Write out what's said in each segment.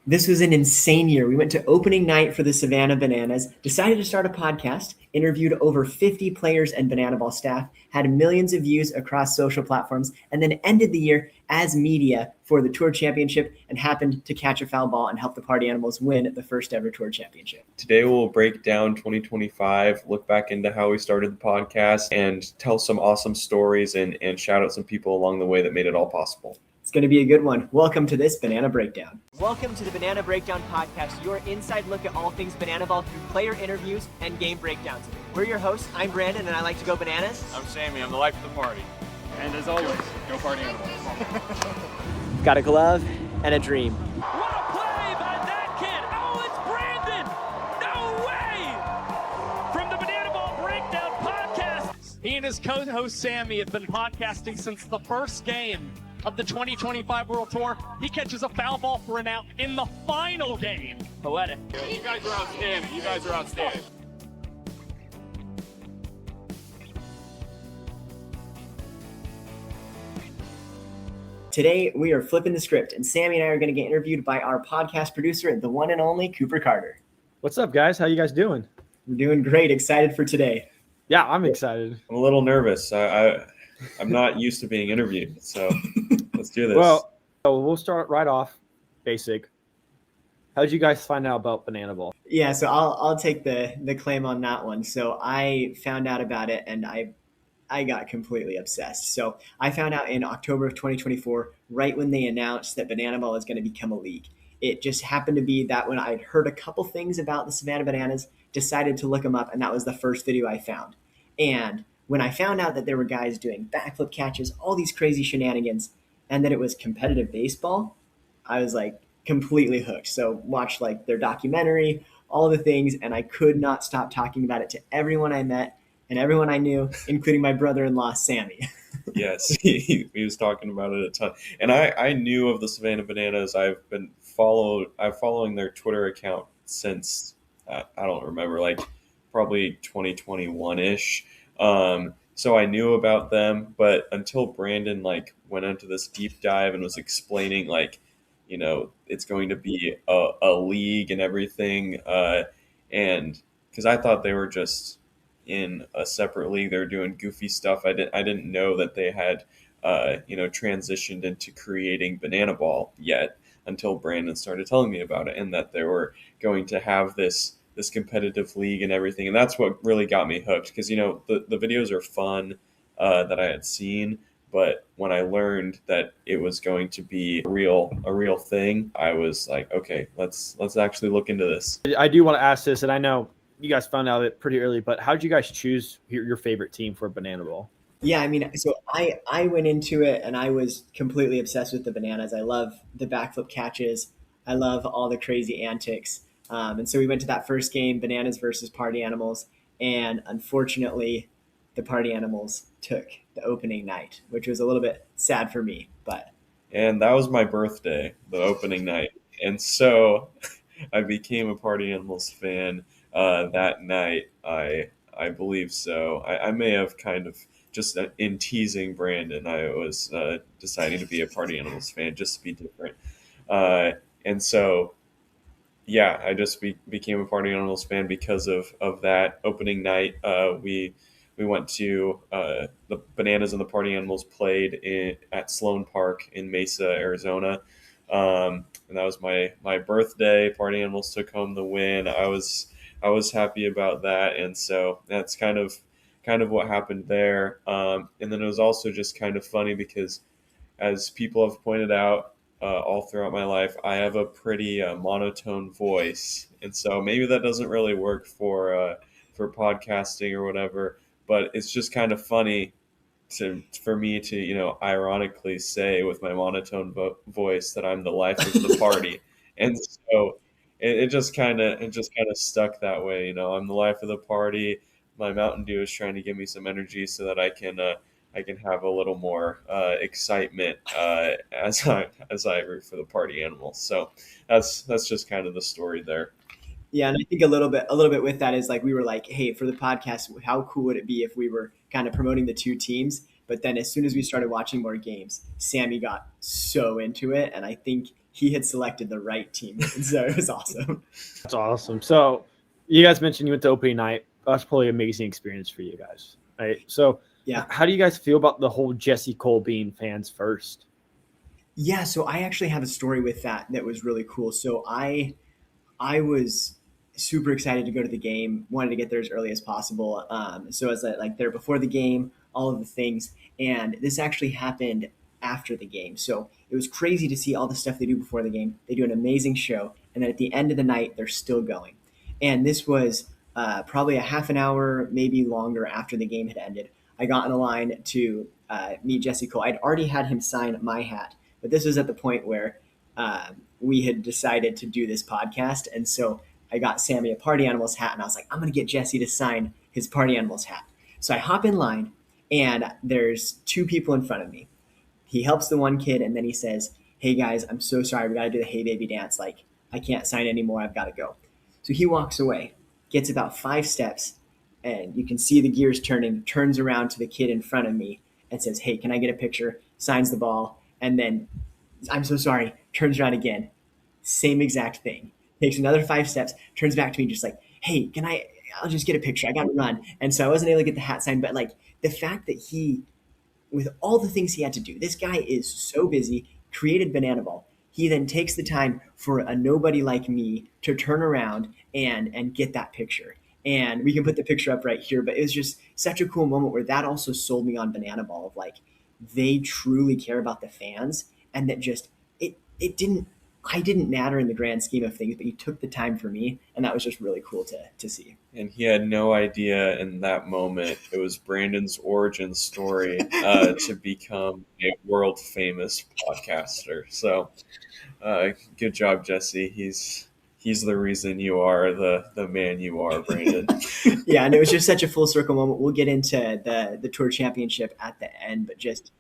This was an insane year. We went to opening night for the Savannah Bananas, decided to start a podcast, interviewed over 50 players and Banana Ball staff, had millions of views across social platforms, and then ended the year as media for the Tour Championship and happened to catch a foul ball and help the Party Animals win the first ever Tour Championship. Today we'll break down 2025, look back into how we started the podcast, and tell some awesome stories and shout out some people along the way that made it all possible. It's going to be a good one. Welcome to this Banana Breakdown. Welcome to the Banana Breakdown podcast, your inside look at all things Banana Ball through player interviews and game breakdowns. We're your hosts. I'm Brandon, and I like to go bananas. I'm Sammy. I'm the life of the party. And as always, go Party Animals. Got a glove and a dream. What a play by that kid! Oh, it's Brandon! No way! From the Banana Ball Breakdown podcast. He and his co-host Sammy have been podcasting since the first game of the 2025 World Tour. He catches a foul ball for an out in the final game. Poetic. You guys are outstanding. You guys are outstanding. Today, we are flipping the script, and Sammy and I are going to get interviewed by our podcast producer, the one and only Cooper Carter. What's up, guys? How you guys doing? We're doing great. Excited for today. Yeah, I'm excited. I'm a little nervous. I'm not used to being interviewed, so let's do this. Well, we'll start right off. Basic. How did you guys find out about Banana Ball? Yeah, so I'll take the claim on that one. So I found out about it, and I got completely obsessed. So I found out in October of 2024, right when they announced that Banana Ball is going to become a league. It just happened to be that when I'd heard a couple things about the Savannah Bananas, decided to look them up, and that was the first video I found. And when I found out that there were guys doing backflip catches, all these crazy shenanigans, and that it was competitive baseball, I was like completely hooked. So watched like their documentary, all the things, and I could not stop talking about it to everyone I met and everyone I knew, including my brother-in-law, Sammy. Yes, he was talking about it a ton. And I knew of the Savannah Bananas. I'm following their Twitter account since, I don't remember, like probably 2021-ish. So I knew about them, but until Brandon went into this deep dive and was explaining it's going to be a league and everything, and because I thought they were just in a separate league, they were doing goofy stuff. I didn't know that they had transitioned into creating Banana Ball yet until Brandon started telling me about it, and that they were going to have this competitive league and everything. And that's what really got me hooked, because the videos are fun that I had seen, but when I learned that it was going to be a real thing, I was like, okay, let's actually look into this. I do want to ask this, and I know you guys found out it pretty early, but how did you guys choose your favorite team for Banana Ball? Yeah, I mean, so I went into it and I was completely obsessed with the bananas. I love the backflip catches. I love all the crazy antics. And so we went to that first game, Bananas versus Party Animals. And unfortunately, the Party Animals took the opening night, which was a little bit sad for me. And that was my birthday, the opening night. And so I became a Party Animals fan that night. I believe so. I may have kind of, just in teasing Brandon, I was deciding to be a Party Animals fan just to be different. And so, yeah, I just became a Party Animals fan because of that opening night. We went to the Bananas and the Party Animals played at Sloan Park in Mesa, Arizona. And that was my birthday. Party Animals took home the win. I was happy about that. And so that's kind of what happened there. And then it was also just kind of funny because, as people have pointed out all throughout my life, I have a pretty monotone voice. And so maybe that doesn't really work for podcasting or whatever, but it's just kind of funny for me to, ironically say with my monotone voice that I'm the life of the party. And so it just kind of stuck that way. I'm the life of the party. My Mountain Dew is trying to give me some energy so that I can have a little more excitement as I root for the Party Animals. So that's just kind of the story there. Yeah, and I think a little bit with that is we were like, hey, for the podcast, how cool would it be if we were kind of promoting the two teams? But then as soon as we started watching more games, Sammy got so into it, and I think he had selected the right team. And so it was awesome. That's awesome. So you guys mentioned you went to opening night. That's probably an amazing experience for you guys, right? So Yeah. how do you guys feel about the whole Jesse Cole being fans first? Yeah, so I actually have a story with that was really cool. So I was super excited to go to the game, wanted to get there as early as possible. So I was like there before the game, all of the things. And this actually happened after the game. So it was crazy to see all the stuff they do before the game. They do an amazing show. And then at the end of the night, they're still going. And this was probably a half an hour, maybe longer after the game had ended. I got in a line to meet Jesse Cole. I'd already had him sign my hat, but this was at the point where we had decided to do this podcast. And so I got Sammy a Party Animals hat, and I was like, I'm going to get Jesse to sign his Party Animals hat. So I hop in line, and there's two people in front of me. He helps the one kid, and then he says, hey guys, I'm so sorry. We got to do the Hey Baby dance. Like, I can't sign anymore. I've got to go. So he walks away, gets about 5 steps, and you can see the gears turning, turns around to the kid in front of me and says, hey, can I get a picture? Signs the ball, and then I'm so sorry, turns around again. Same exact thing. Takes another 5 steps, turns back to me just like, hey, I'll just get a picture. I got to run. And so I wasn't able to get the hat signed, but like the fact that with all the things he had to do, this guy is so busy, created Banana Ball. He then takes the time for a nobody like me to turn around and get that picture. And we can put the picture up right here, but it was just such a cool moment where that also sold me on Banana Ball of like, they truly care about the fans, and that just, it didn't, I didn't matter in the grand scheme of things, but he took the time for me, and that was just really cool to see. And he had no idea in that moment it was Brandon's origin story to become a world famous podcaster. So good job, Jesse. He's the reason you are the man you are, Brandon. Yeah, and it was just such a full circle moment. We'll get into the tour championship at the end, but just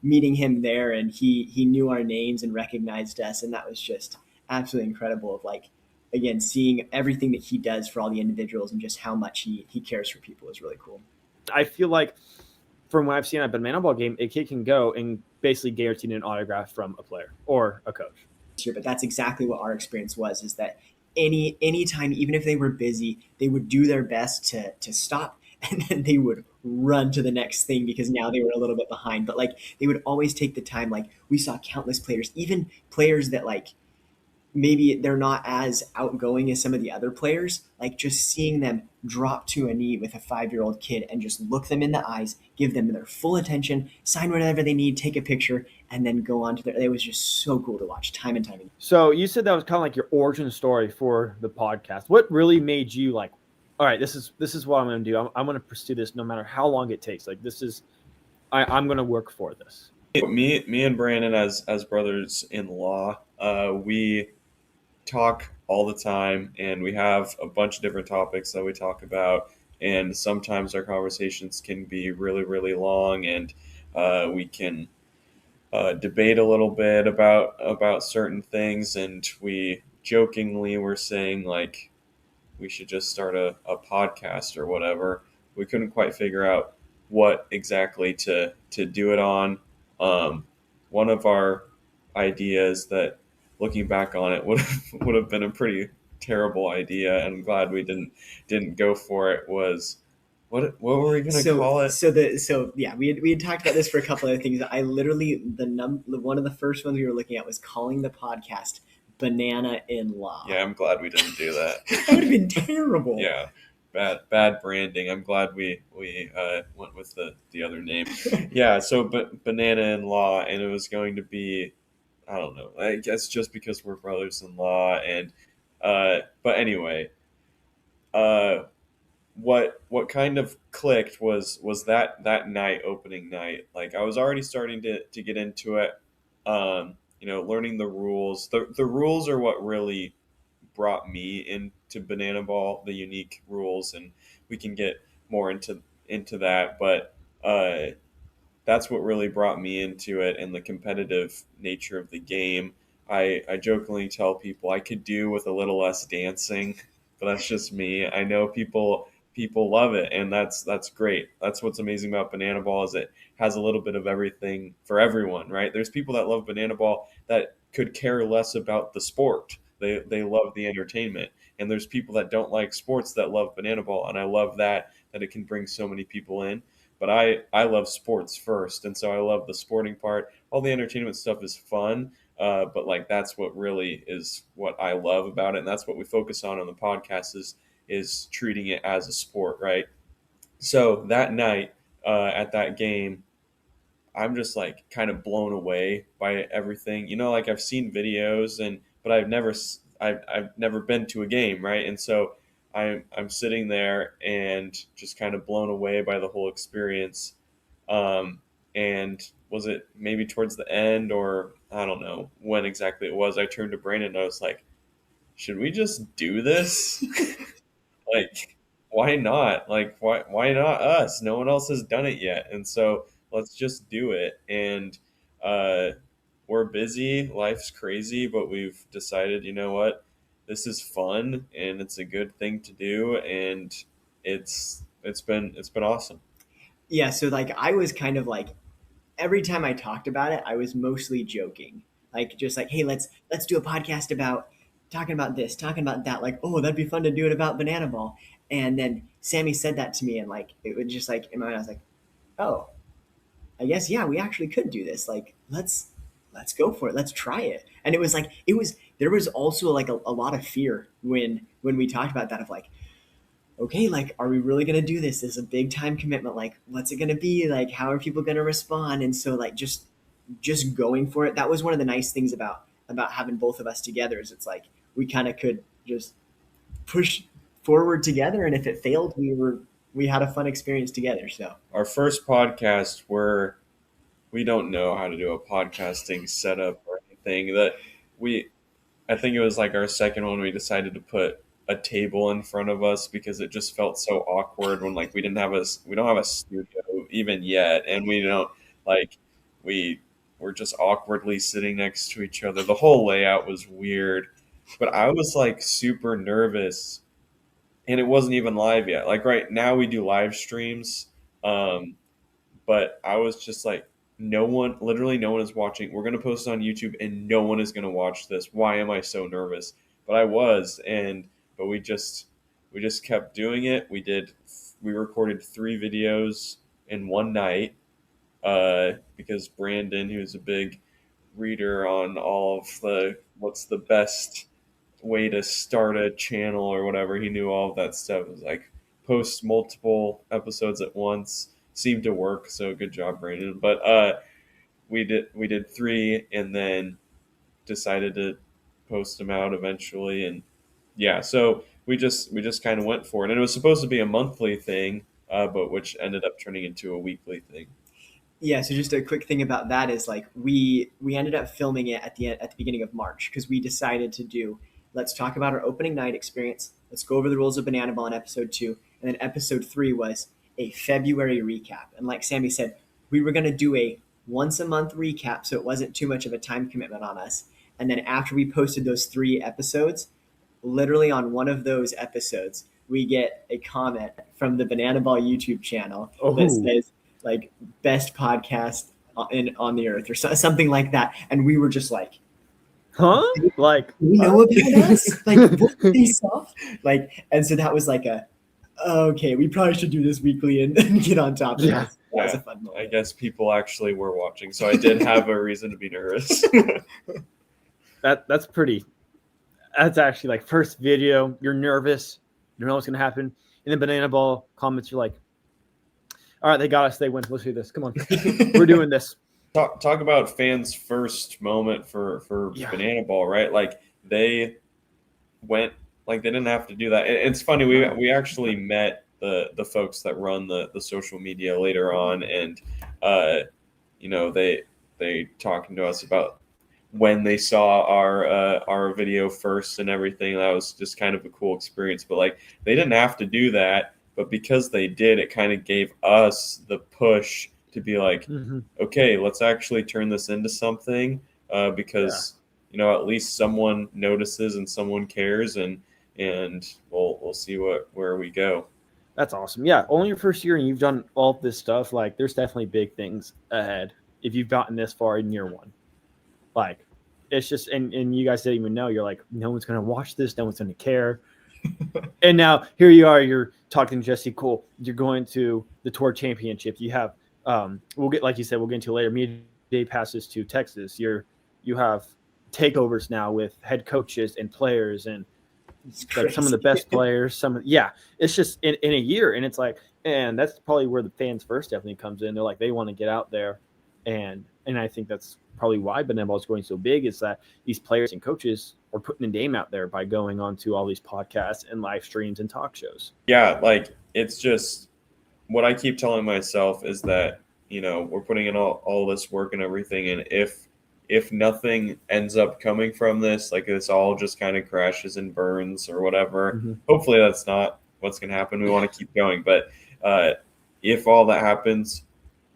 meeting him there, and he knew our names and recognized us, and that was just absolutely incredible. Of like, again, seeing everything that he does for all the individuals and just how much he cares for people is really cool. I feel like from what I've seen at a Banana Ball game, a kid can go and basically guarantee an autograph from a player or a coach. But that's exactly what our experience was, is that anytime, even if they were busy, they would do their best to stop, and then they would run to the next thing because now they were a little bit behind. But like, they would always take the time. Like, we saw countless players, even players that like maybe they're not as outgoing as some of the other players, like just seeing them drop to a knee with a 5-year-old kid and just look them in the eyes, give them their full attention, sign whatever they need, take a picture, and then go on to it was just so cool to watch time and time again. So you said that was kind of like your origin story for the podcast. What really made you like, all right, this is what I'm going to do. I'm going to pursue this no matter how long it takes. Like, this is, I'm going to work for this. Me and Brandon as brothers-in-law, we talk all the time, and we have a bunch of different topics that we talk about, and sometimes our conversations can be really, really long, and we can debate a little bit about certain things, and we jokingly were saying like we should just start a podcast or whatever. We couldn't quite figure out what exactly to do it on. One of our ideas that, looking back on it, would have been a pretty terrible idea, and I'm glad we didn't go for it, was what were we going to call it? We had talked about this for a couple of things. I literally, one of the first ones we were looking at was calling the podcast Banana in Law. Yeah, I'm glad we didn't do that. That would have been terrible. Yeah, bad branding. I'm glad we went with the other name. Yeah, so Banana in Law, and it was going to be, I don't know, I guess just because we're brothers-in-law, and but anyway, what kind of clicked was that night, opening night. Like, I was already starting to get into it, learning the rules. The rules are what really brought me into Banana Ball, the unique rules, and we can get more into that, but that's what really brought me into it, and the competitive nature of the game. I jokingly tell people I could do with a little less dancing, but that's just me. I know people love it, and that's great. That's what's amazing about Banana Ball, is it has a little bit of everything for everyone, right? There's people that love Banana Ball that could care less about the sport. They love the entertainment. And there's people that don't like sports that love Banana Ball, and I love that it can bring so many people in. But I love sports first, and so I love the sporting part. All the entertainment stuff is fun, but like that's what really is what I love about it, and that's what we focus on the podcast is treating it as a sport, right? So that night at that game, I'm just like kind of blown away by everything. Like I've seen videos but I've never been to a game, right? And so I'm sitting there and just kind of blown away by the whole experience. And was it maybe towards the end, or I don't know when exactly it was, I turned to Brandon and I was like, should we just do this? Like, why not? Like, why not us? No one else has done it yet. And so let's just do it. And we're busy. Life's crazy, but we've decided, you know what? This is fun and it's a good thing to do. And it's been awesome. Yeah, so like I was kind of like every time I talked about it, I was mostly joking. Like just like, hey, let's do a podcast about talking about this, talking about that. Like, oh, that'd be fun to do it about Banana Ball. And then Sammy said that to me, and like it was just like in my mind, I was like, oh, I guess yeah, we actually could do this. Like, let's go for it. Let's try it. And it was like there was also like a lot of fear when we talked about that of like, okay, like, are we really going to do this? This is a big time commitment. Like, what's it going to be? Like, how are people going to respond? And so like, just going for it. That was one of the nice things about having both of us together is it's like, we kind of could just push forward together. And if it failed, we had a fun experience together. So Our first podcast where we don't know how to do a podcasting setup or anything I think it was like our second one, we decided to put a table in front of us because it just felt so awkward when like we don't have a studio even yet, and we don't like we were just awkwardly sitting next to each other. The whole layout was weird, but I was like super nervous, and it wasn't even live yet. Like right now we do live streams, um, but I was just like, literally no one is watching. We're going to post it on YouTube and no one is going to watch this. Why am I so nervous? But I was, but we just kept doing it. We recorded 3 videos in one night, because Brandon, who's a big reader on all of what's the best way to start a channel or whatever, he knew all of that stuff. It was like post multiple episodes at once. Seemed to work, so good job, Brandon. But we did 3 and then decided to post them out eventually, and yeah, so we just kind of went for it, and it was supposed to be a monthly thing, but which ended up turning into a weekly thing. yeah, so just a quick thing about that is like we ended up filming it at the beginning of March because we decided to do let's talk about our opening night experience. Let's go over the rules of Banana Ball in episode 2, and then episode 3 was a February recap. And like Sammy said, we were going to do a once a month recap, so it wasn't too much of a time commitment on us. And then after we posted those 3 episodes, literally on one of those episodes, we get a comment from the Banana Ball YouTube channel that says like best podcast on the earth or something like that. And we were just like, Huh? Like, you know about us? Like, what they saw? Like, and so that was like okay, we probably should do this weekly and get on top of Yeah. this. That was a Yeah, fun moment. I guess people actually were watching, so I did have a reason to be nervous. that's pretty. That's actually like first video. You're nervous. You don't know what's gonna happen, and then Banana Ball comments. You're like, all right, they got us. They win. Let's do this. Come on, we're doing this. Talk about fans' first moment for Yeah. Banana Ball, right? Like they went, like they didn't have to do that. It's funny, we actually met the folks that run the social media later on, and they talking to us about when they saw our video first and everything. That was just kind of a cool experience. But like they didn't have to do that, but because they did, it kind of gave us the push to be like, okay, let's actually turn this into something, because at least someone notices and someone cares, and we'll see where we go. That's awesome. Yeah, only your first year and you've done all this stuff. Like, there's definitely big things ahead if you've gotten this far in year 1. Like, it's just, and you guys didn't even know. You're like, no one's going to watch this. No one's going to care. And now here you are. You're talking to Jesse Cole. You're going to the Tour Championship. You have, we'll get, like you said, we'll get into later. Media day passes to Texas. You have takeovers now with head coaches and players and like some of the best players. It's just in a year, and it's like, and that's probably where the fans first definitely comes in. They're like, they want to get out there, and I think that's probably why Banana Ball is going so big, is that these players and coaches are putting a name out there by going on to all these podcasts and live streams and talk shows. Yeah, like it's just what I keep telling myself is that, we're putting in all this work and everything, and if nothing ends up coming from this, like this all just kind of crashes and burns or whatever, hopefully that's not what's going to happen. We want to keep going. But if all that happens,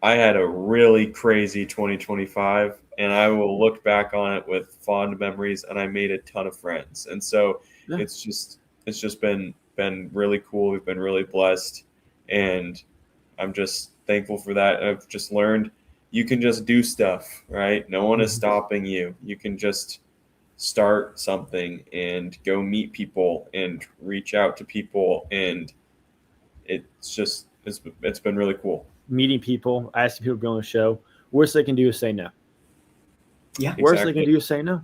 I had a really crazy 2025, and I will look back on it with fond memories, and I made a ton of friends. And so it's just been really cool. We've been really blessed, and I'm just thankful for that. I've just learned you can just do stuff, right? No one is stopping you. You can just start something and go meet people and reach out to people, and it's been really cool. Meeting people, asking people to go on the show. Worst they can do is say no. Yeah. Worst they can do is say no.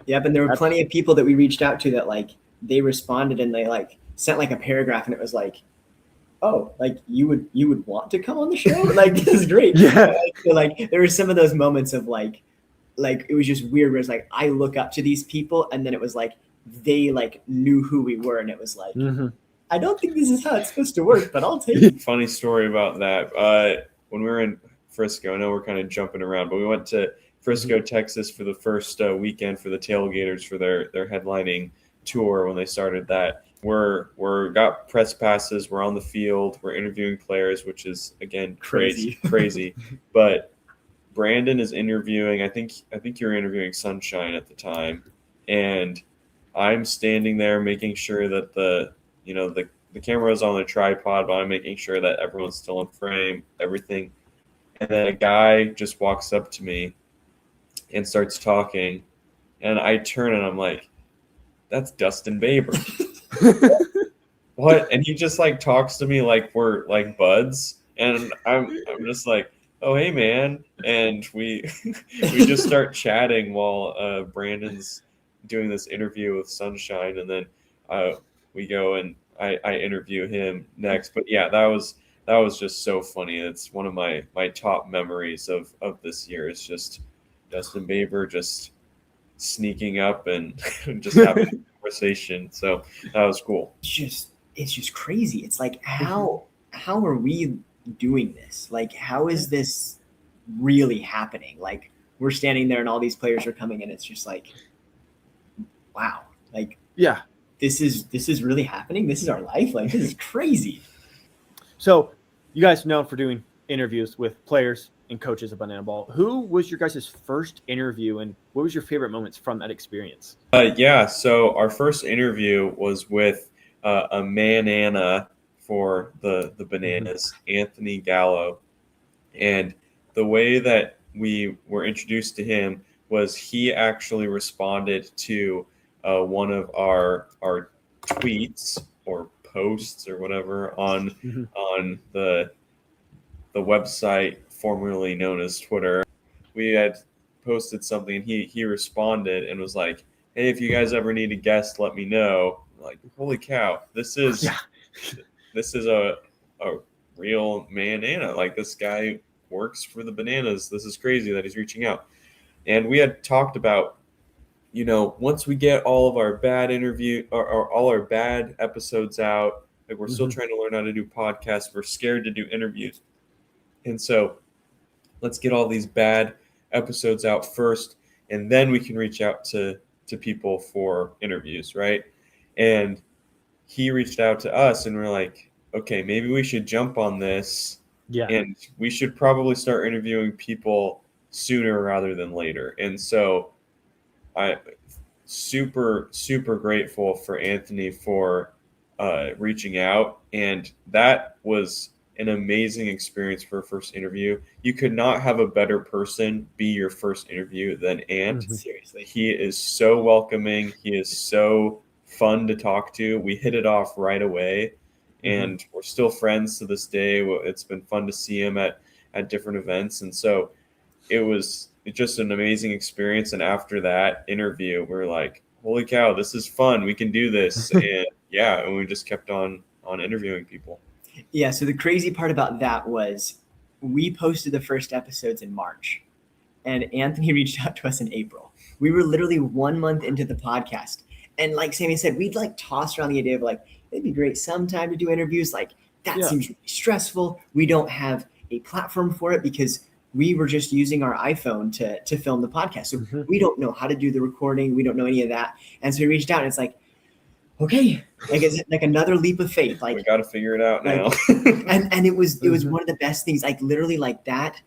Yep, and there were plenty of people that we reached out to that like they responded and they like sent like a paragraph, and it was like, oh, like you would want to come on the show? Like, this is great. Yeah. Like there were some of those moments of like it was just weird where it's like I look up to these people, and then it was like they like knew who we were, and it was like I don't think this is how it's supposed to work, but I'll take it. Funny story about that. When we were in Frisco, I know we're kind of jumping around, but we went to Frisco, Texas for the first weekend for the Tailgaters for their headlining tour when they started that. We're got press passes. We're on the field. We're interviewing players, which is again crazy. But Brandon is interviewing. I think you were interviewing Sunshine at the time, and I'm standing there making sure that the camera is on the tripod, but I'm making sure that everyone's still in frame, everything. And then a guy just walks up to me and starts talking, and I turn and I'm like, "That's Dustin Baber." What? And he just like talks to me like we're like buds, and I'm just like, "Oh, hey man," and we just start chatting while Brandon's doing this interview with Sunshine, and then we go and I interview him next. But yeah, that was just so funny. It's one of my top memories of this year. It's just Dustin Baber just sneaking up and just having a conversation. So that was cool. It's just crazy. It's like how are we doing this? Like how is this really happening? Like we're standing there and all these players are coming in. It's just like, wow. Like yeah. This is really happening. This is our life. Like this is crazy. So you guys are known for doing interviews with players and coaches of Banana Ball. Who was your guys' first interview, and what was your favorite moments from that experience? So our first interview was with a manana for the Bananas, Anthony Gallo. And the way that we were introduced to him was he actually responded to one of our tweets or posts or whatever on the website formerly known as Twitter. We had posted something, and he responded and was like, "Hey, if you guys ever need a guest, let me know." I'm like, holy cow, this is a real manana. Like this guy works for the Bananas. This is crazy that he's reaching out. And we had talked about, once we get all of our bad or all our bad episodes out, like we're still trying to learn how to do podcasts. We're scared to do interviews. And so let's get all these bad episodes out first, and then we can reach out to people for interviews, right? And he reached out to us, and we're like, okay, maybe we should jump on this. Yeah. And we should probably start interviewing people sooner rather than later. And so I super, super grateful for Anthony for reaching out. And that was an amazing experience for a first interview. You could not have a better person be your first interview than Ant. Seriously. He is so welcoming. He is so fun to talk to. We hit it off right away, and we're still friends to this day. It's been fun to see him at different events, and so it was just an amazing experience. And after that interview, we are like, holy cow, this is fun. We can do this. And yeah, and we just kept on interviewing people. Yeah, so the crazy part about that was we posted the first episodes in March, and Anthony reached out to us in April. We were literally 1 month into the podcast. And like Sammy said, we'd like tossed around the idea of like, it'd be great sometime to do interviews. Like that seems really stressful. We don't have a platform for it because we were just using our iPhone to film the podcast. So we don't know how to do the recording. We don't know any of that. And so we reached out and it's like, okay, like it's like another leap of faith. Like we got to figure it out now. and it was one of the best things. Like literally, like that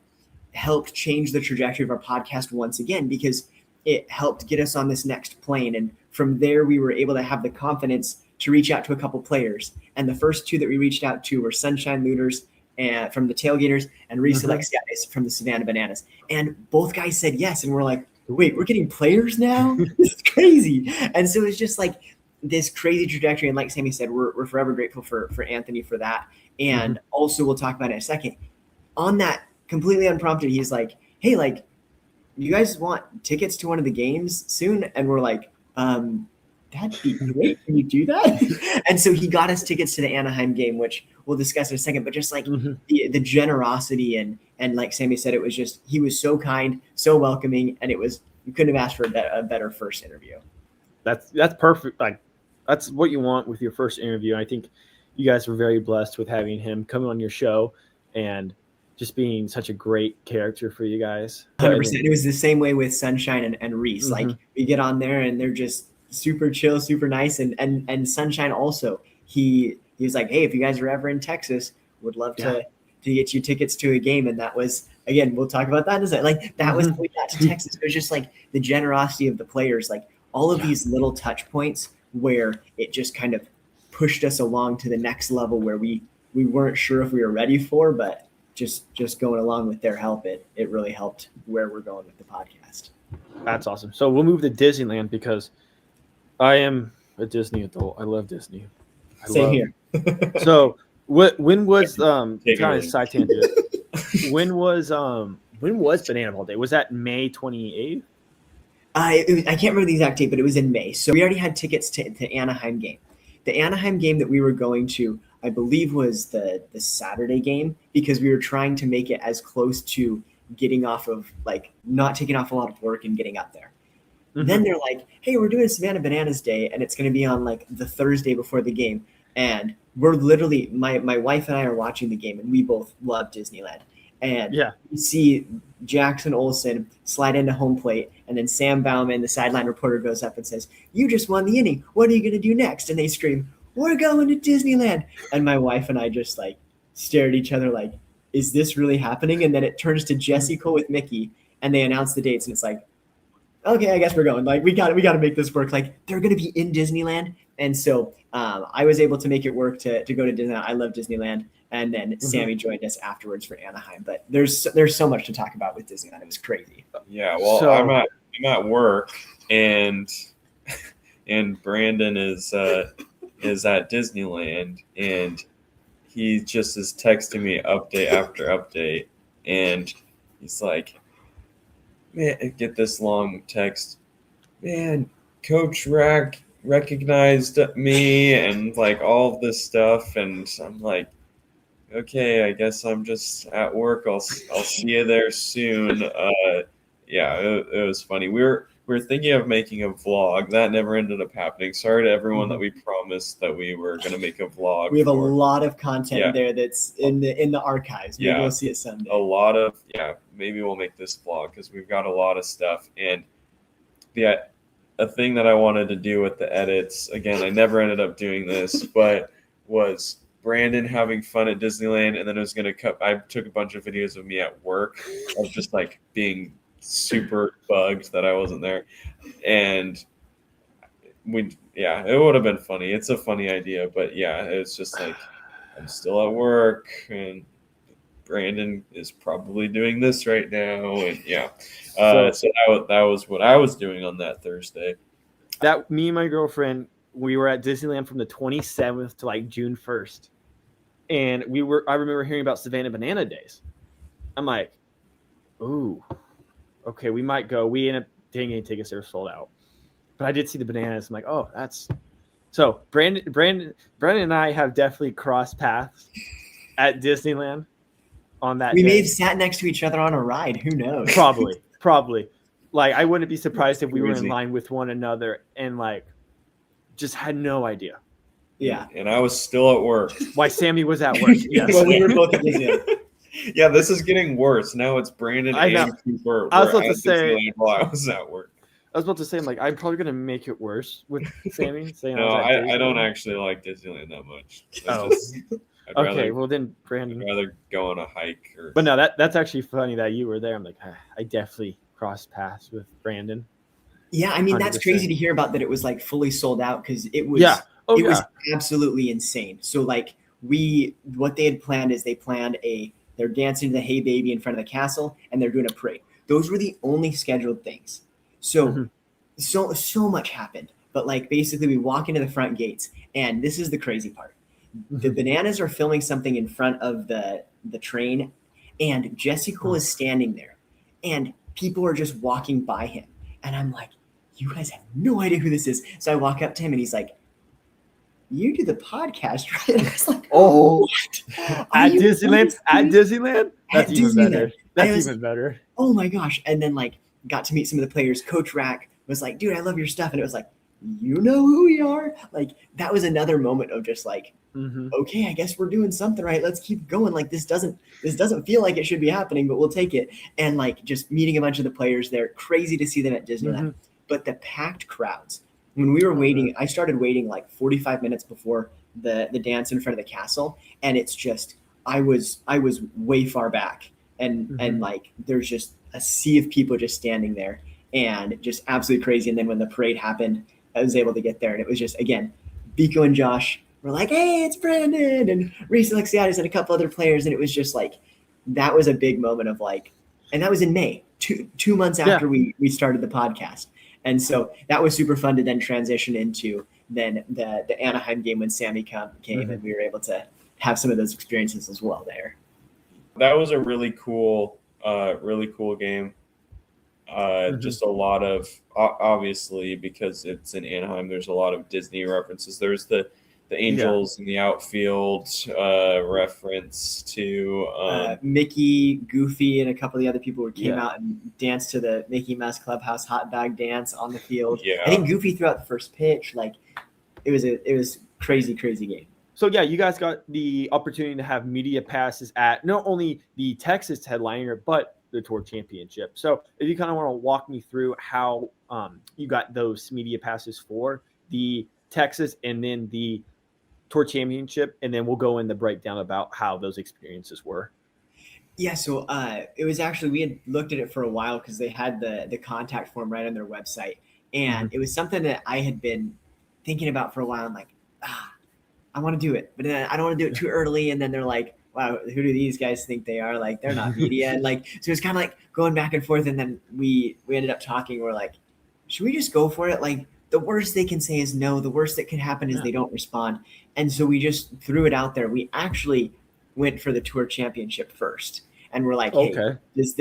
helped change the trajectory of our podcast once again because it helped get us on this next plane. And from there, we were able to have the confidence to reach out to a couple players. And the first two that we reached out to were Sunshine Looters and from the Tailgaters and Reese Alexiadis from the Savannah Bananas. And both guys said yes. And we're like, wait, we're getting players now? This is crazy. And so it's just like this crazy trajectory. And like Sammy said, we're forever grateful for Anthony for that. And also we'll talk about it in a second. On that, completely unprompted, he's like, hey, like, you guys want tickets to one of the games soon? And we're like, that'd be great. Can you do that? And so he got us tickets to the Anaheim game, which we'll discuss in a second. But just like the generosity and like Sammy said, it was just, he was so kind, so welcoming, and you couldn't have asked for a better first interview. That's perfect. Like that's what you want with your first interview. And I think you guys were very blessed with having him come on your show and just being such a great character for you guys. 100%. It was the same way with Sunshine and Reese. Like we get on there and they're just super chill, super nice. And Sunshine also, he was like, hey, if you guys are ever in Texas, would love to get you tickets to a game. And that was, again, we'll talk about that in a second. Like that was how we got to Texas. It was just like the generosity of the players, like all of these little touch points where it just kind of pushed us along to the next level where we weren't sure if we were ready for, but just going along with their help, it really helped where we're going with the podcast. That's awesome. So we'll move to Disneyland because I am a Disney adult. I love Disney. Same here. So when was kind of side tangent? When was Banana Ball Day? Was that May 28th? I can't remember the exact date, but it was in May. So we already had tickets to the Anaheim game. The Anaheim game that we were going to, I believe, was the Saturday game because we were trying to make it as close to getting off of, like, not taking off a lot of work and getting up there. Then they're like, hey, we're doing Savannah Bananas Day, and it's going to be on, like, the Thursday before the game. And we're literally, my wife and I are watching the game, and we both love Disneyland. And you see Jackson Olsen slide into home plate, and then Sam Bauman, the sideline reporter, goes up and says, you just won the inning. What are you going to do next? And they scream, we're going to Disneyland. And my wife and I just like stare at each other like, is this really happening? And then it turns to Jessica with Mickey, and they announce the dates, and it's like, okay, I guess we're going. Like we got to make this work. Like they're going to be in Disneyland. And so I was able to make it work to go to Disneyland. I love Disneyland. And then Sammy joined us afterwards for Anaheim. But there's so much to talk about with Disneyland. It was crazy. Yeah, well, I'm at work, and Brandon is at Disneyland, and he just is texting me update after update, and he's like, man, get this long text, man, Coach Rack recognized me and like all of this stuff, and I'm like, okay, I guess I'm just at work. I'll see you there soon. Yeah, it was funny. We were thinking of making a vlog. That never ended up happening. Sorry to everyone that we promised that we were going to make a vlog. We have a lot of content there that's in the archives. Maybe we'll see it someday. Maybe we'll make this vlog because we've got a lot of stuff. And a thing that I wanted to do with the edits, again, I never ended up doing this, but was Brandon having fun at Disneyland, and then I took a bunch of videos of me at work of just like being super bugged that I wasn't there, and it would have been funny. It's a funny idea, but yeah, it's just like I'm still at work, and Brandon is probably doing this right now, and yeah. So that was what I was doing on that Thursday. That me and my girlfriend, we were at Disneyland from the 27th to like June 1st, and I remember hearing about Savannah Banana Days. I'm like, ooh, okay, we might go. We ended up getting tickets; they were sold out. But I did see the bananas. I'm like, oh, that's so. Brandon and I have definitely crossed paths at Disneyland on that We day. may have sat next to each other on a ride. Who knows? Probably. Like, I wouldn't be surprised if we were in Crazy. line with one another and like just had no idea Yeah. And I was still at work. why Sammy was at work. Yes. Well, we were both at Disneyland. Yeah, this is getting worse. Now it's Brandon I know. and Cooper. I was were about to at say- Disneyland while I was at work. I was about to say, I'm like, I'm probably gonna make it worse with Sammy saying No, I was at I don't Disneyland. actually like Disneyland that much. Oh. I'd Okay, rather, well then I'd Brandon. rather go on a hike. Or, But no, that's actually funny that you were there. I'm like, I definitely crossed paths with Brandon. Yeah, I mean that's 100%. crazy to hear about that it was like fully sold out because it was Oh, it yeah. was absolutely insane. So like what they had planned is they're dancing to the Hey Baby in front of the castle and they're doing a parade. Those were the only scheduled things. So Mhm. so much happened. But like basically we walk into the front gates and this is the crazy part. The bananas are filming something in front of the train and Jesse Cole is standing there and people are just walking by him. And I'm like, you guys have no idea who this is. So I walk up to him and he's like, you do the podcast, right? And I was like, Oh, what? Are at you Disneyland? At serious? Disneyland? At That's even Disneyland. better. I That's was- even better. Oh my gosh. And then like got to meet some of the players. Coach Rack was like, dude, I love your stuff. And it was like, you know who we are? Like that was another moment of just like, Mm-hmm. okay, I guess we're doing something right. Let's keep going. Like this doesn't feel like it should be happening, but we'll take it. And like just meeting a bunch of the players there, crazy to see them at Disneyland. Mm-hmm. But the packed crowds. When we were waiting, I started waiting like 45 minutes before the dance in front of the castle, and it's just I was way far back, and like there's just a sea of people just standing there, and just absolutely crazy. And then when the parade happened, I was able to get there, and it was just again, Biko and Josh were like, "Hey, it's Brandon," and Reese Alexiadis and a couple other players, and it was just like that was a big moment of like, and that was in May, two months after we started the podcast. And so that was super fun to then transition into then the Anaheim game when Sammy came and we were able to have some of those experiences as well there. that was a really cool game. Just a lot of obviously because it's in Anaheim. There's a lot of Disney references. There's the Angels in the outfield reference to Mickey, Goofy, and a couple of the other people who came Yeah. out and danced to the Mickey Mouse Clubhouse hot dog dance on the field. Yeah. I think Goofy threw out the first pitch. Like it was crazy game. So yeah, you guys got the opportunity to have media passes at not only the Texas headliner, but the Tour Championship. So if you kind of want to walk me through how you got those media passes for the Texas and then the Tour Championship, and then we'll go in the breakdown about how those experiences were. Yeah, so it was actually we had looked at it for a while because they had the contact form right on their website, and it was something that I had been thinking about for a while. I'm like, I want to do it, but then I don't want to do it too early. And then they're like, wow, who do these guys think they are? Like they're not media, and like so it's kind of like going back and forth. And then we ended up talking. We're like, should we just go for it? Like the worst they can say is no. The worst that can happen is they don't respond. And so we just threw it out there. We actually went for the Tour Championship first, and we're like, hey, Okay. does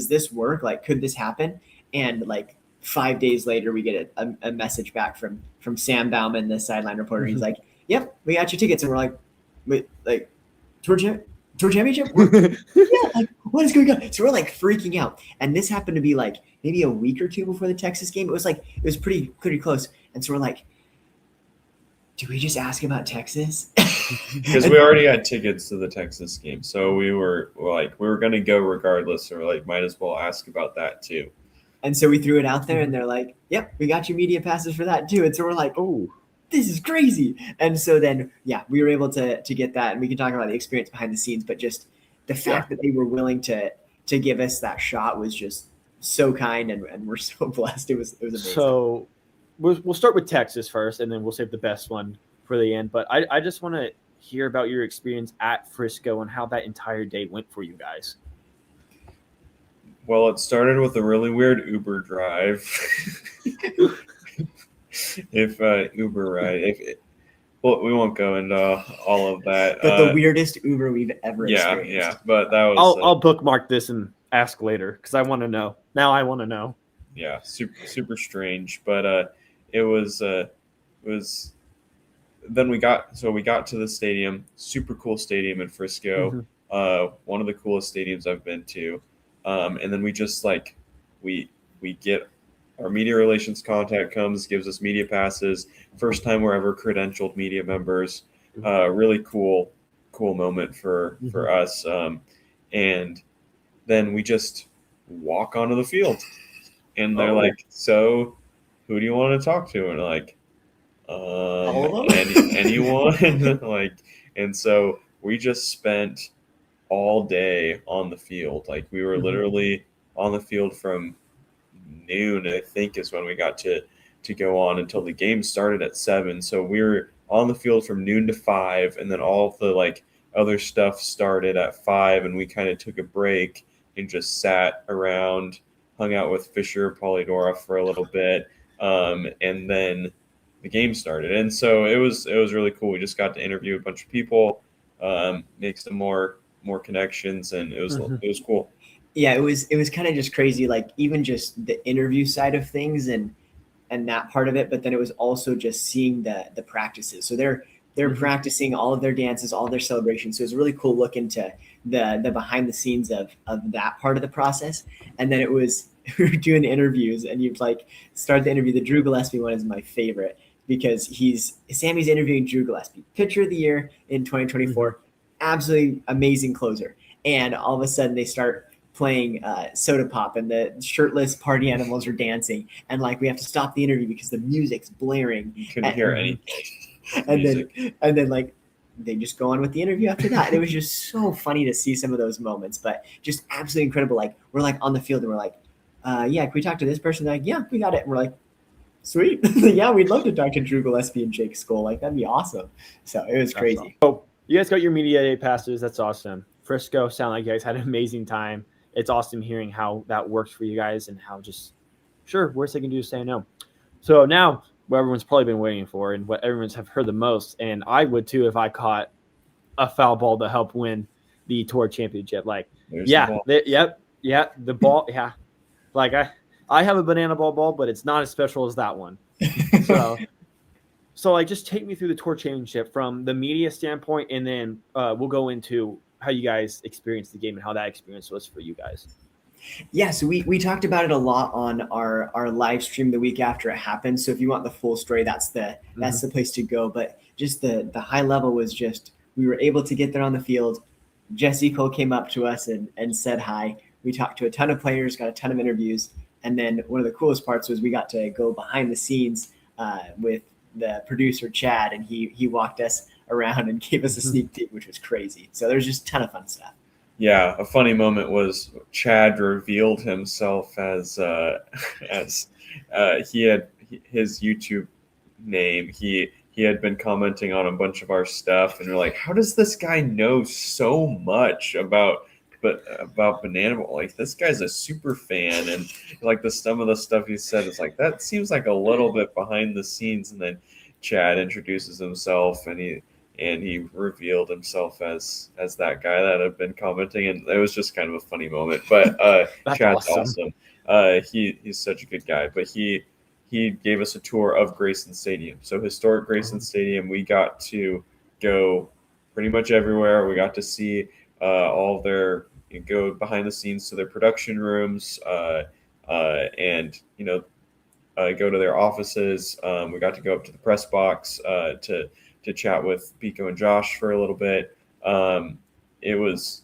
this work? Like, could this happen? And like 5 days later, we get a message back from Sam Bauman, the sideline reporter. He's like, yep, we got your tickets. And we're like, wait, like Tour Championship? Yeah, like what is going on? So we're like freaking out. And this happened to be like maybe a week or two before the Texas game. It was pretty close. And so we're like, do we just ask about Texas? because we already had tickets to the Texas game, so we were going to go regardless, or like might as well ask about that too. And so we threw it out there, and they're like, yep, we got your media passes for that too. And so we're like, Oh, this is crazy. And so then, yeah, we were able to get that, and we can talk about the experience behind the scenes, but just the fact that they were willing to give us that shot was just so kind, and we're so blessed. It was amazing. so we'll start with Texas first, and then we'll save the best one for the end. But I just want to hear about your experience at Frisco and how that entire day went for you guys. Well, it started with a really weird Uber drive. If Uber ride, well, we won't go into all of that. But the weirdest Uber we've ever yeah, experienced. but that was I'll bookmark this and ask later because I want to know. Now I want to know. yeah, super strange. But it was then we got to the stadium, super cool stadium in Frisco, one of the coolest stadiums I've been to, and then we just we get our media relations contact comes, gives us media passes, first time we're ever credentialed media members, really cool moment for us, and then we just walk onto the field, and they're like, so who do you want to talk to? And we're like, All of them? anyone? And so we just spent all day on the field. Like we were literally on the field from noon, I think, is when we got to go on until the game started at 7. So we were on the field from noon to 5, and then all of the other stuff started at 5, and we kind of took a break and just sat around, hung out with Fisher Polydora for a little bit, and then the game started. And so it was really cool. We just got to interview a bunch of people, make some more connections, and it was cool. Yeah, it was kind of just crazy, like even just the interview side of things and that part of it, but then it was also just seeing the practices. So they're practicing all of their dances, all their celebrations. So it was a really cool look into the behind the scenes of that part of the process. And then it was we were doing the interviews, and you'd start the interview. The Drew Gillespie one is my favorite because Sammy's interviewing Drew Gillespie, pitcher of the year in 2024, absolutely amazing closer. And all of a sudden they start playing Soda Pop, and the shirtless party animals are dancing, and we have to stop the interview because the music's blaring. You couldn't hear anything. And then they just go on with the interview after that. And it was just so funny to see some of those moments, but just absolutely incredible. We're on the field and we're yeah, can we talk to this person? They're like, yeah, we got it. And we're like, sweet. Yeah, we'd love to talk to Drew Gillespie and Jake Skoll. That'd be awesome. So it was crazy. Awesome. Oh, you guys got your media day passes. That's awesome. Frisco, sound like you guys had an amazing time. It's awesome hearing how that works for you guys and how worst they can do is say no. So now what everyone's probably been waiting for and what everyone's have heard the most, and I would too if I caught a foul ball to help win the tour championship. The ball. Yeah. I have a banana ball, but it's not as special as that one. So just take me through the tour championship from the media standpoint, and then we'll go into how you guys experienced the game and how that experience was for you guys. Yeah, so we talked about it a lot on our live stream the week after it happened. So if you want the full story, that's the place to go. But just the high level was just we were able to get there on the field. Jesse Cole came up to us and said hi. We talked to a ton of players, got a ton of interviews. And then one of the coolest parts was we got to go behind the scenes with the producer, Chad, and he walked us around and gave us a sneak peek, which was crazy. So there's just a ton of fun stuff. Yeah, a funny moment was Chad revealed himself as he had his YouTube name. He had been commenting on a bunch of our stuff, and we're like, how does this guy know so much about Banana Bowl? This guy's a super fan, and some of the stuff he said is that seems like a little bit behind the scenes. And then Chad introduces himself, and he revealed himself as that guy that had been commenting, and it was just kind of a funny moment. But Chad's awesome. He's such a good guy. But he gave us a tour of Grayson Stadium. So historic Grayson Stadium, we got to go pretty much everywhere. We got to see all of their go behind the scenes to their production rooms, and go to their offices. We got to go up to the press box to chat with Pico and Josh for a little bit. It was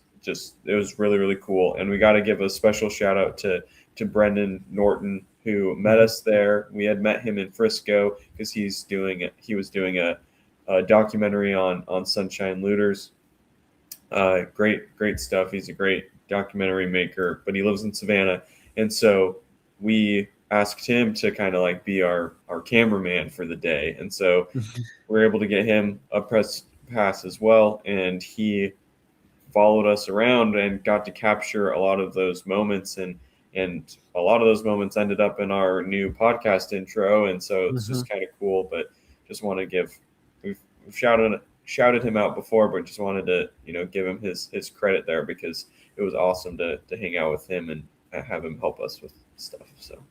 really, really cool. And we got to give a special shout out to Brendan Norton, who met us there. We had met him in Frisco because he was doing a documentary on Sunshine Looters. Great stuff. He's a great documentary maker, but he lives in Savannah. And so we asked him to kind of be our cameraman for the day. And so we're able to get him a press pass as well, and he followed us around and got to capture a lot of those moments, and a lot of those moments ended up in our new podcast intro, and so it's just kind of cool. But just want to give we've shouted him out before, but just wanted to give him his credit there, because it was awesome to hang out with him and have him help us with stuff. So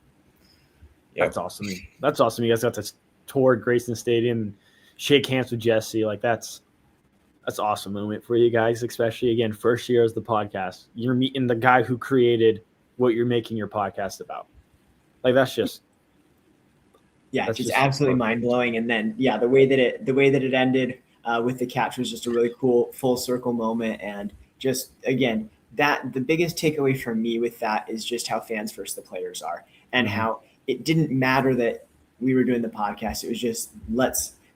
yeah, that's awesome. That's awesome. You guys got to tour Grayson Stadium, shake hands with Jesse. Like that's awesome moment for you guys, especially again, first year as the podcast. You're meeting the guy who created what you're making your podcast about. Like that's just just absolutely mind blowing. And then the way that it ended with the catch was just a really cool full circle moment. And just again, that the biggest takeaway for me with that is just how fans first the players are, and how it didn't matter that we were doing the podcast. It was just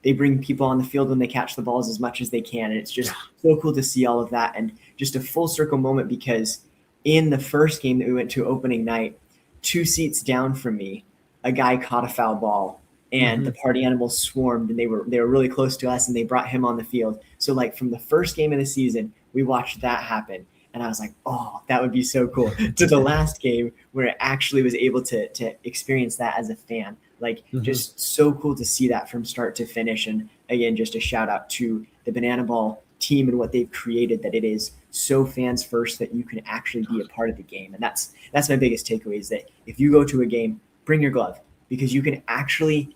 they bring people on the field when they catch the balls as much as they can. And it's just so cool to see all of that, and just a full circle moment, because in the first game that we went to opening night, 2 seats down from me, a guy caught a foul ball, and the party animals swarmed, and they were really close to us, and they brought him on the field. So like from the first game of the season, we watched that happen. And I was like, oh, that would be so cool. To the last game where it actually was able to experience that as a fan. Like just so cool to see that from start to finish. And again, just a shout out to the Banana Ball team and what they've created, that it is so fans first that you can actually be a part of the game. And that's my biggest takeaway, is that if you go to a game, bring your glove, because you can actually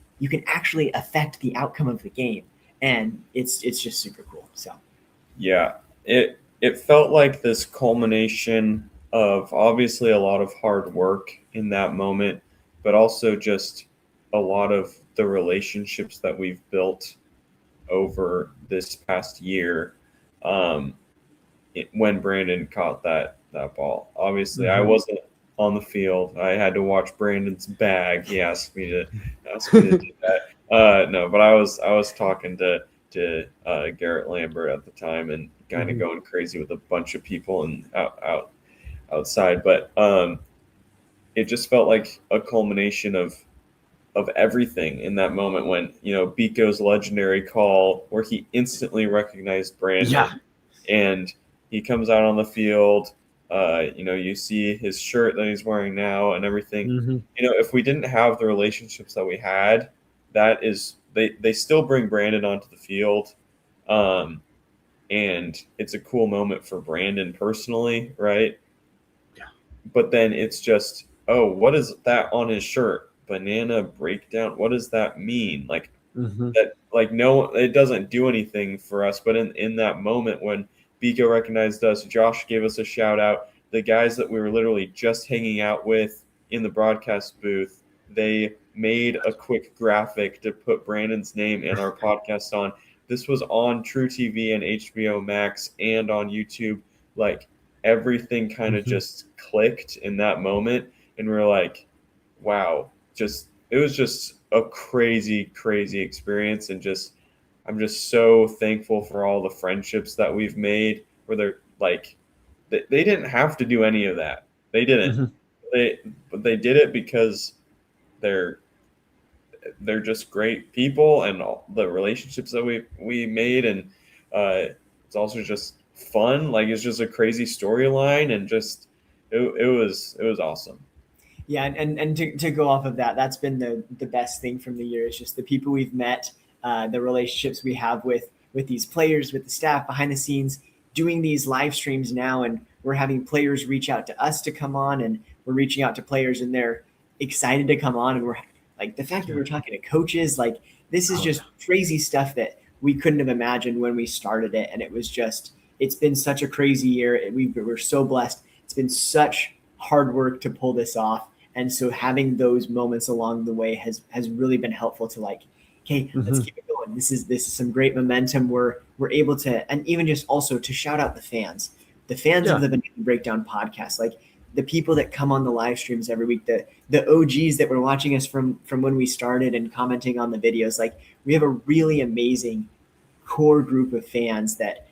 affect the outcome of the game. And it's just super cool. So yeah, it felt like this culmination of obviously a lot of hard work in that moment, but also just a lot of the relationships that we've built over this past year. When Brandon caught that ball, obviously I wasn't on the field. I had to watch Brandon's bag. He asked me to do that. No, but I was talking to Garrett Lambert at the time, and kind of going crazy with a bunch of people and outside. But it just felt like a culmination of everything in that moment, when Biko's legendary call where he instantly recognized Brandon, and he comes out on the field. You see his shirt that he's wearing now and everything. If we didn't have the relationships that we had, that is they still bring Brandon onto the field. And it's a cool moment for Brandon personally, right? Yeah. But then it's just, oh, what is that on his shirt? Banana breakdown. What does that mean? Like that, like, no, it doesn't do anything for us. But in that moment when Biko recognized us, Josh gave us a shout out. The guys that we were literally just hanging out with in the broadcast booth, they made a quick graphic to put Brandon's name and our podcast on. This was on True TV and HBO Max and on YouTube. Like, everything kind of just clicked in that moment, and we were like, wow, it was just a crazy, crazy experience. And I'm just so thankful for all the friendships that we've made, where they're like, they didn't have to do any of that. They didn't. But they did it because they're just great people, and all the relationships that we made, and it's also just fun. Like, it's just a crazy storyline, and just it was awesome. Yeah, and to go off of that, that's been the best thing from the year. It's just the people we've met, the relationships we have with these players, with the staff behind the scenes, doing these live streams now, and we're having players reach out to us to come on, and we're reaching out to players, and they're excited to come on, and we're like, the fact that we're talking to coaches, like, this is just crazy stuff that we couldn't have imagined when we started it. And it's been such a crazy year. We're so blessed. It's been such hard work to pull this off. And so having those moments along the way has really been helpful to, like, okay, let's keep it going. This is some great momentum. We're able to, and even just also to shout out the fans of the Banana Breakdown podcast, like the people that come on the live streams every week, the OGs that were watching us from when we started and commenting on the videos. Like, we have a really amazing core group of fans that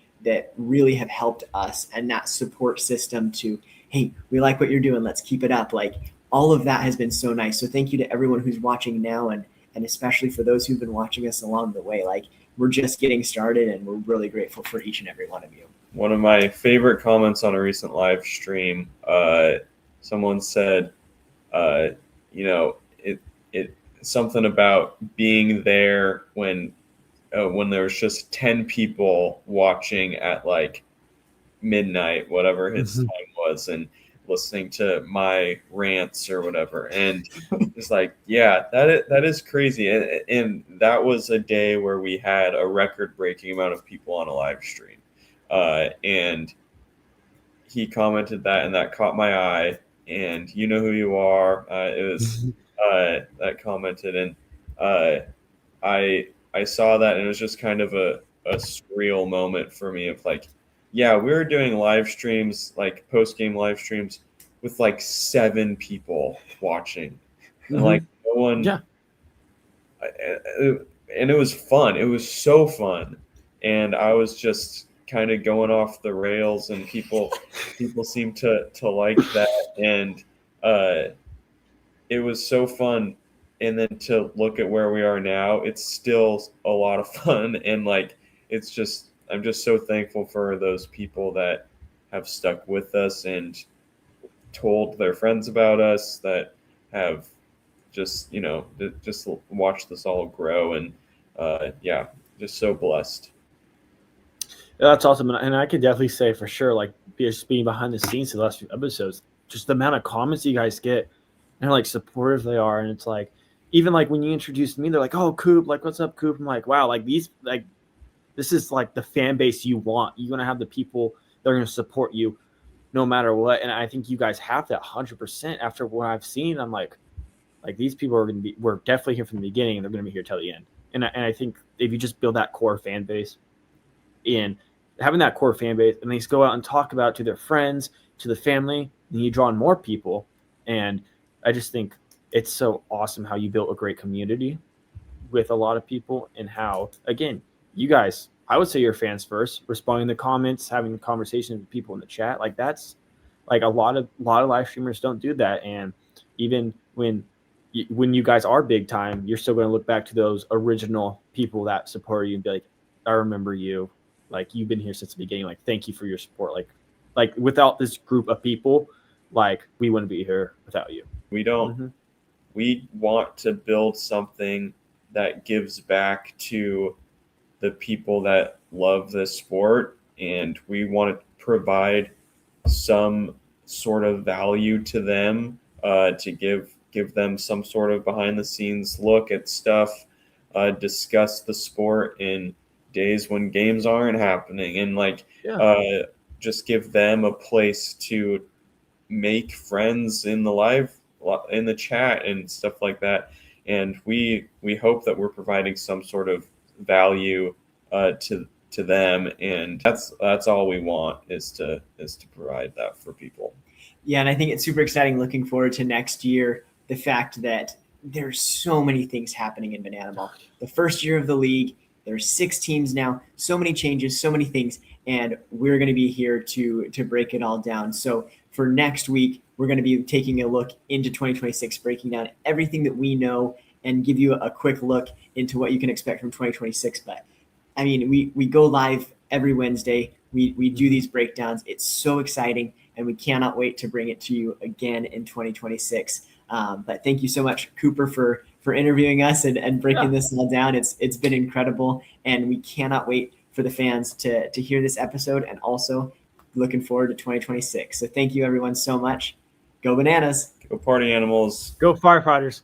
really have helped us, and that support system to, hey, we like what you're doing, let's keep it up. Like, all of that has been so nice. So thank you to everyone who's watching now, and especially for those who've been watching us along the way. Like, we're just getting started, and we're really grateful for each and every one of you. One of my favorite comments on a recent live stream, someone said, it something about being there when there was just 10 people watching at like midnight, whatever his time was, and listening to my rants or whatever. And it's like, yeah, that is crazy. And that was a day where we had a record-breaking amount of people on a live stream. And he commented that, and that caught my eye. And you know who you are. It was that commented, and I saw that, and it was just kind of a surreal moment for me of like, yeah, we were doing live streams, like post-game live streams with like 7 people watching, and like no one. Yeah. And it was fun. It was so fun, and I was just kind of going off the rails, and people seem to like that, and it was so fun. And then to look at where we are now, it's still a lot of fun, and like I'm just so thankful for those people that have stuck with us and told their friends about us, that have just just watched this all grow, and just so blessed. That's awesome, and I could definitely say for sure, like just being behind the scenes of the last few episodes, just the amount of comments you guys get and how like supportive they are, and it's like even like when you introduced me, they're like, "Oh, Coop, like what's up, Coop?" I'm like, "Wow, like this is like the fan base you want. You're gonna have the people that are gonna support you no matter what." And I think you guys have that 100%. After what I've seen, I'm like these people we're definitely here from the beginning, and they're gonna be here till the end. And I think if you just build that core fan base, and having that core fan base, and they just go out and talk about it to their friends, to the family, and you draw in more people. And I just think it's so awesome how you built a great community with a lot of people, and how, again, you guys, I would say you're fans first, responding to comments, having conversations with people in the chat. Like that's like a lot of live streamers don't do that. And even when you guys are big time, you're still going to look back to those original people that support you and be like, I remember you. Like you've been here since the beginning. Like, thank you for your support. Like without this group of people, like we wouldn't be here without you. We want to build something that gives back to the people that love this sport, and we want to provide some sort of value to them, to give them some sort of behind the scenes look at stuff, discuss the sport in days when games aren't happening, and just give them a place to make friends in the chat and stuff like that. And we hope that we're providing some sort of value to them, and that's all we want is to provide that for people. Yeah, and I think it's super exciting looking forward to next year. The fact that there's so many things happening in Banana Ball. The first year of the league, there's 6 teams now, so many changes, so many things, and we're going to be here to break it all down. So for next week, we're going to be taking a look into 2026, breaking down everything that we know and give you a quick look into what you can expect from 2026. But I mean, we go live every Wednesday. We do these breakdowns. It's so exciting, and we cannot wait to bring it to you again in 2026. But thank you so much, Cooper, for interviewing us and breaking this all down. It's been incredible, and we cannot wait for the fans to hear this episode, and also looking forward to 2026. So thank you everyone so much. Go Bananas. Go Party Animals. Go Firefighters.